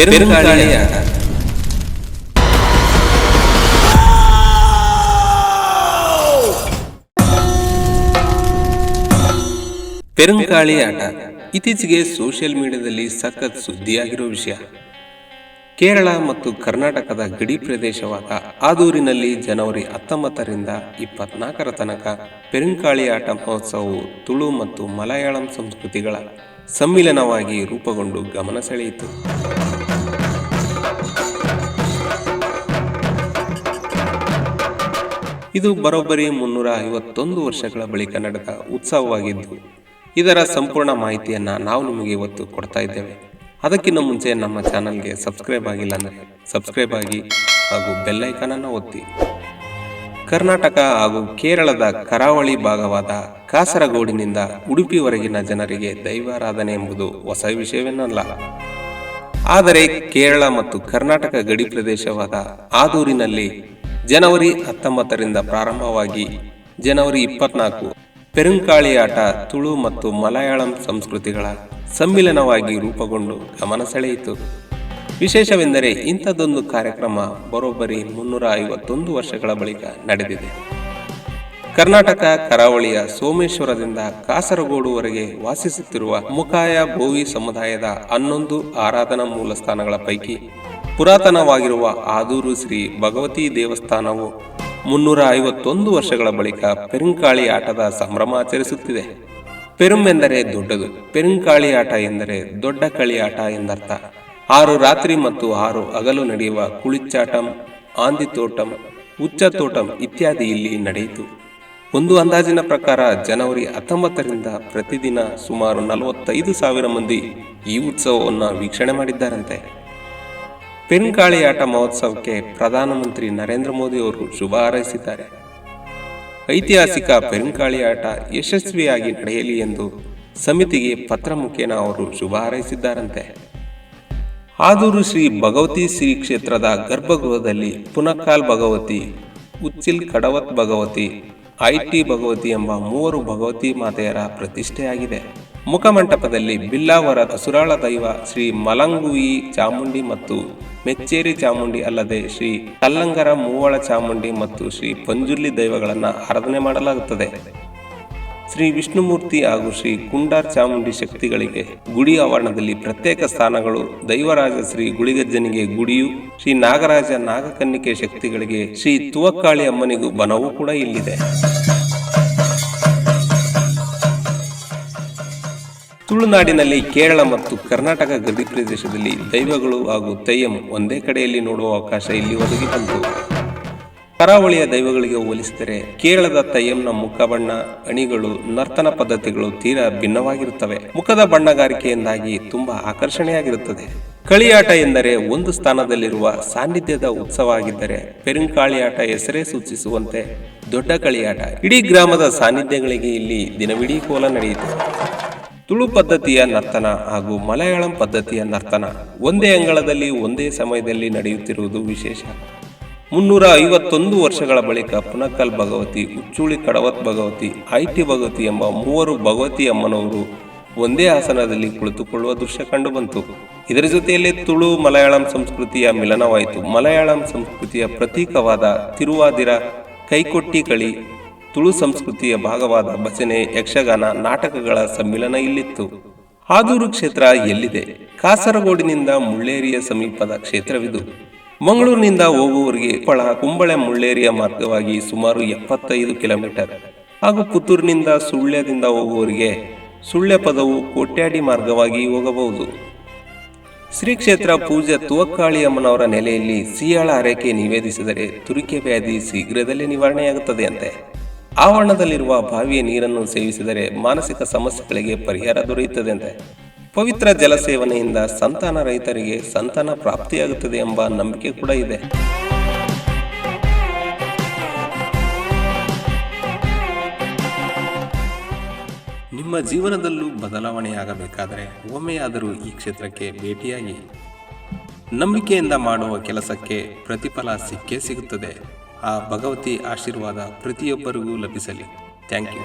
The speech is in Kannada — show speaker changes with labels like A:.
A: ಪೆರುಂಕಾಳಿ ಆಟ. ಪೆರುಂಕಾಳಿ ಆಟ ಇತ್ತೀಚೆಗೆ ಸೋಷಿಯಲ್ ಮೀಡಿಯಾದಲ್ಲಿ ಸಖತ್ ಸುದ್ದಿಯಾಗಿರೋ ವಿಷಯ. ಕೇರಳ ಮತ್ತು ಕರ್ನಾಟಕದ ಗಡಿ ಪ್ರದೇಶವಾದ ಆದೂರಿನಲ್ಲಿ ಜನವರಿ 19ರಿಂದ 24ರ ತನಕ ಪೆರುಂಕಾಳಿ ಆಟ ಮಹೋತ್ಸವವು ತುಳು ಮತ್ತು ಮಲಯಾಳಂ ಸಂಸ್ಕೃತಿಗಳ ಸಮ್ಮಿಲನವಾಗಿ ರೂಪುಗೊಂಡು ಗಮನ ಸೆಳೆಯಿತು. ಇದು ಬರೋಬ್ಬರಿ 351 ವರ್ಷಗಳ ಬಳಿಕ ನಡೆದ ಉತ್ಸವವಾಗಿದ್ದು, ಇದರ ಸಂಪೂರ್ಣ ಮಾಹಿತಿಯನ್ನು ನಾವು ನಿಮಗೆ ಇವತ್ತು ಕೊಡ್ತಾ ಇದ್ದೇವೆ. ಅದಕ್ಕಿಂತ ಮುಂಚೆ ನಮ್ಮ ಚಾನಲ್ಗೆ ಸಬ್ಸ್ಕ್ರೈಬ್ ಆಗಿಲ್ಲ ಅಂದರೆ ಸಬ್ಸ್ಕ್ರೈಬ್ ಆಗಿ ಹಾಗೂ ಬೆಲ್ ಐಕಾನ್ ಅನ್ನು ಒತ್ತಿ. ಕರ್ನಾಟಕ ಹಾಗೂ ಕೇರಳದ ಕರಾವಳಿ ಭಾಗವಾದ ಕಾಸರಗೋಡಿನಿಂದ ಉಡುಪಿವರೆಗಿನ ಜನರಿಗೆ ದೈವಾರಾಧನೆ ಎಂಬುದು ಹೊಸ ವಿಷಯವೇನಲ್ಲ. ಆದರೆ ಕೇರಳ ಮತ್ತು ಕರ್ನಾಟಕ ಗಡಿ ಪ್ರದೇಶವಾದ ಆದೂರಿನಲ್ಲಿ ಜನವರಿ 19ರಿಂದ ಪ್ರಾರಂಭವಾಗಿ ಜನವರಿ 24 ಪೆರುಂಕಾಳಿ ಆಟ ತುಳು ಮತ್ತು ಮಲಯಾಳಂ ಸಂಸ್ಕೃತಿಗಳ ಸಮ್ಮಿಲನವಾಗಿ ರೂಪುಗೊಂಡು ಗಮನ ಸೆಳೆಯಿತು. ವಿಶೇಷವೆಂದರೆ ಇಂಥದ್ದೊಂದು ಕಾರ್ಯಕ್ರಮ ಬರೋಬ್ಬರಿ 351 ವರ್ಷಗಳ ಬಳಿಕ ನಡೆದಿದೆ. ಕರ್ನಾಟಕ ಕರಾವಳಿಯ ಸೋಮೇಶ್ವರದಿಂದ ಕಾಸರಗೋಡುವರೆಗೆ ವಾಸಿಸುತ್ತಿರುವ ಮುಖಾಯ ಬೋವಿ ಸಮುದಾಯದ 11 ಆರಾಧನಾ ಮೂಲ ಸ್ಥಾನಗಳ ಪೈಕಿ ಪುರಾತನವಾಗಿರುವ ಆದೂರು ಶ್ರೀ ಭಗವತಿ ದೇವಸ್ಥಾನವು 351 ವರ್ಷಗಳ ಬಳಿಕ ಪೆರುಂಕಾಳಿ ಆಟದ ಸಂಭ್ರಮ ಆಚರಿಸುತ್ತಿದೆ. ಪೆರುಂ ಎಂದರೆ ದೊಡ್ಡದು, ಪೆರುಂಕಾಳಿ ಆಟ ಎಂದರೆ ದೊಡ್ಡ ಕಳಿ ಆಟ ಎಂದರ್ಥ. 6 ರಾತ್ರಿ ಮತ್ತು 6 ಹಗಲು ನಡೆಯುವ ಕುಳಿಚ್ಚಾಟಂ, ಆಂದಿತೋಟಂ, ಉಚ್ಚತೋಟಂ ಇತ್ಯಾದಿ ಇಲ್ಲಿ ನಡೆಯಿತು. ಒಂದು ಅಂದಾಜಿನ ಪ್ರಕಾರ ಜನವರಿ 19ರಿಂದ ಪ್ರತಿದಿನ ಸುಮಾರು 45,000 ಮಂದಿ ಈ ಉತ್ಸವವನ್ನು ವೀಕ್ಷಣೆ ಮಾಡಿದ್ದಾರಂತೆ. ಪೆರುಂಕಾಳಿ ಆಟ ಮಹೋತ್ಸವಕ್ಕೆ ಪ್ರಧಾನಮಂತ್ರಿ ನರೇಂದ್ರ ಮೋದಿ ಅವರು ಶುಭ ಹಾರೈಸಿದ್ದಾರೆ. ಐತಿಹಾಸಿಕ ಪೆರುಂಕಾಳಿ ಆಟ ಯಶಸ್ವಿಯಾಗಿ ನಡೆಯಲಿ ಎಂದು ಸಮಿತಿಗೆ ಪತ್ರ ಮುಖೇನ ಅವರು ಶುಭ ಹಾರೈಸಿದ್ದಾರಂತೆ. ಆದೂರು ಶ್ರೀ ಭಗವತಿ ಶ್ರೀ ಕ್ಷೇತ್ರದ ಗರ್ಭಗೃಹದಲ್ಲಿ ಪುನಕಾಲ್ ಭಗವತಿ, ಉಚ್ಚಿಲ್ ಕಡವತ್ ಭಗವತಿ, ಐಟಿ ಭಗವತಿ ಎಂಬ 3 ಭಗವತಿ ಮಾತೆಯರ ಪ್ರತಿಷ್ಠೆಯಾಗಿದೆ. ಮುಖಮಂಟಪದಲ್ಲಿ ಬಿಲ್ಲಾವರ ಅಸುರಾಳ ದೈವ ಶ್ರೀ ಮಲಂಗುಯಿ ಚಾಮುಂಡಿ ಮತ್ತು ಮೆಚ್ಚೇರಿ ಚಾಮುಂಡಿ ಅಲ್ಲದೆ ಶ್ರೀ ಕಲ್ಲಂಗರ ಮೂವಳ ಚಾಮುಂಡಿ ಮತ್ತು ಶ್ರೀ ಪಂಜುರ್ಲಿ ದೈವಗಳನ್ನು ಆರಾಧನೆ ಮಾಡಲಾಗುತ್ತದೆ. ಶ್ರೀ ವಿಷ್ಣುಮೂರ್ತಿ ಹಾಗೂ ಶ್ರೀ ಕುಂಡಾರ್ ಚಾಮುಂಡಿ ಶಕ್ತಿಗಳಿಗೆ ಗುಡಿ ಆವರಣದಲ್ಲಿ ಪ್ರತ್ಯೇಕ ಸ್ಥಾನಗಳು, ದೈವರಾಜ ಶ್ರೀ ಗುಳಿಗಜ್ಜನಿಗೆ ಗುಡಿಯು, ಶ್ರೀ ನಾಗರಾಜ ನಾಗಕನ್ನಿಕೆ ಶಕ್ತಿಗಳಿಗೆ ಶ್ರೀ ತುವಕ್ಕಾಳಿ ಅಮ್ಮನಿಗೂ ಬನವೂ ಕೂಡ ಇಲ್ಲಿದೆ. ತುಳುನಾಡಿನಲ್ಲಿ ಕೇರಳ ಮತ್ತು ಕರ್ನಾಟಕ ಗಡಿ ಪ್ರದೇಶದಲ್ಲಿ ದೈವಗಳು ಹಾಗೂ ತೆಯ್ಯಂ ಒಂದೇ ಕಡೆಯಲ್ಲಿ ನೋಡುವ ಅವಕಾಶ ಇಲ್ಲಿ ಒದಗಿ ಬಂತು. ಕರಾವಳಿಯ ದೈವಗಳಿಗೆ ಹೋಲಿಸಿದರೆ ಕೇರಳದ ತೆಯ್ಯಂನ ಮುಖ ಬಣ್ಣ, ಅಣಿಗಳು, ನರ್ತನ ಪದ್ಧತಿಗಳು ತೀರಾ ಭಿನ್ನವಾಗಿರುತ್ತವೆ. ಮುಖದ ಬಣ್ಣಗಾರಿಕೆಯಿಂದಾಗಿ ತುಂಬಾ ಆಕರ್ಷಣೆಯಾಗಿರುತ್ತದೆ. ಕಳಿಯಾಟ ಎಂದರೆ ಒಂದು ಸ್ಥಾನದಲ್ಲಿರುವ ಸಾನ್ನಿಧ್ಯದ ಉತ್ಸವ ಆಗಿದ್ದರೆ, ಪೆರುಂಕಾಳಿ ಆಟ ಹೆಸರೇ ಸೂಚಿಸುವಂತೆ ದೊಡ್ಡ ಕಳಿಯಾಟ. ಇಡೀ ಗ್ರಾಮದ ಸಾನ್ನಿಧ್ಯಗಳಿಗೆ ಇಲ್ಲಿ ದಿನವಿಡೀ ಕೋಲ ನಡೆಯಿತು. ತುಳು ಪದ್ಧತಿಯ ನರ್ತನ ಹಾಗೂ ಮಲಯಾಳಂ ಪದ್ಧತಿಯ ನರ್ತನ ಒಂದೇ ಅಂಗಳದಲ್ಲಿ ಒಂದೇ ಸಮಯದಲ್ಲಿ ನಡೆಯುತ್ತಿರುವುದು ವಿಶೇಷ. 351 ವರ್ಷಗಳ ಬಳಿಕ ಪುನಕಲ್ ಭಗವತಿ, ಉಚ್ಚುಳಿ ಕಡವತ್ ಭಗವತಿ, ಐಟಿ ಭಗವತಿ ಎಂಬ 3 ಭಗವತಿ ಅಮ್ಮನವರು ಒಂದೇ ಆಸನದಲ್ಲಿ ಕುಳಿತುಕೊಳ್ಳುವ ದೃಶ್ಯ ಕಂಡುಬಂತು. ಇದರ ಜೊತೆಯಲ್ಲೇ ತುಳು ಮಲಯಾಳಂ ಸಂಸ್ಕೃತಿಯ ಮಿಲನವಾಯಿತು. ಮಲಯಾಳಂ ಸಂಸ್ಕೃತಿಯ ಪ್ರತೀಕವಾದ ತಿರುವಾದಿರ, ಕೈಕೊಟ್ಟಿ ಕಳಿ, ತುಳು ಸಂಸ್ಕೃತಿಯ ಭಾಗವಾದ ಭಜನೆ, ಯಕ್ಷಗಾನ, ನಾಟಕಗಳ ಸಮ್ಮಿಲನ ಇಲ್ಲಿತ್ತು. ಆದೂರು ಕ್ಷೇತ್ರ ಎಲ್ಲಿದೆ? ಕಾಸರಗೋಡಿನಿಂದ ಮುಳ್ಳೇರಿಯ ಸಮೀಪದ ಕ್ಷೇತ್ರವಿದು. ಮಂಗಳೂರಿನಿಂದ ಹೋಗುವವರಿಗೆ ಕುಂಬಳೆ ಮುಳ್ಳೇರಿಯ ಮಾರ್ಗವಾಗಿ ಸುಮಾರು 75 ಕಿಲೋಮೀಟರ್ ಹಾಗೂ ಪುತ್ತೂರಿನಿಂದ ಸುಳ್ಯದಿಂದ ಹೋಗುವವರಿಗೆ ಸುಳ್ಯ ಪದವು ಕೋಟ್ಯಾಡಿ ಮಾರ್ಗವಾಗಿ ಹೋಗಬಹುದು. ಶ್ರೀ ಕ್ಷೇತ್ರ ಪೂಜ್ಯ ತುವಕ್ಕಾಳಿ ಅಮ್ಮನವರ ನೆಲೆಯಲ್ಲಿ ಸಿಯಾಳ ಹರಕೆ ನಿವೇದಿಸಿದರೆ ತುರಿಕೆ ವ್ಯಾಧಿ ಶೀಘ್ರದಲ್ಲೇ ನಿವಾರಣೆಯಾಗುತ್ತದೆ ಅಂತೆ. ಆವರಣದಲ್ಲಿರುವ ಬಾವಿಯ ನೀರನ್ನು ಸೇವಿಸಿದರೆ ಮಾನಸಿಕ ಸಮಸ್ಯೆಗಳಿಗೆ ಪರಿಹಾರ ದೊರೆಯುತ್ತದೆ ಅಂತೆ. ಪವಿತ್ರ ಜಲ ಸೇವನೆಯಿಂದ ಸಂತಾನ ರಹಿತರಿಗೆ ಸಂತಾನ ಪ್ರಾಪ್ತಿಯಾಗುತ್ತದೆ ಎಂಬ ನಂಬಿಕೆ ಕೂಡ ಇದೆ. ನಿಮ್ಮ ಜೀವನದಲ್ಲೂ ಬದಲಾವಣೆಯಾಗಬೇಕಾದರೆ ಒಮ್ಮೆಯಾದರೂ ಈ ಕ್ಷೇತ್ರಕ್ಕೆ ಭೇಟಿಯಾಗಿ. ನಂಬಿಕೆಯಿಂದ ಮಾಡುವ ಕೆಲಸಕ್ಕೆ ಪ್ರತಿಫಲ ಸಿಕ್ಕೇ ಸಿಗುತ್ತದೆ. ಆ ಭಗವತಿ ಆಶೀರ್ವಾದ ಪ್ರತಿಯೊಬ್ಬರಿಗೂ ಲಭಿಸಲಿ. Thank you.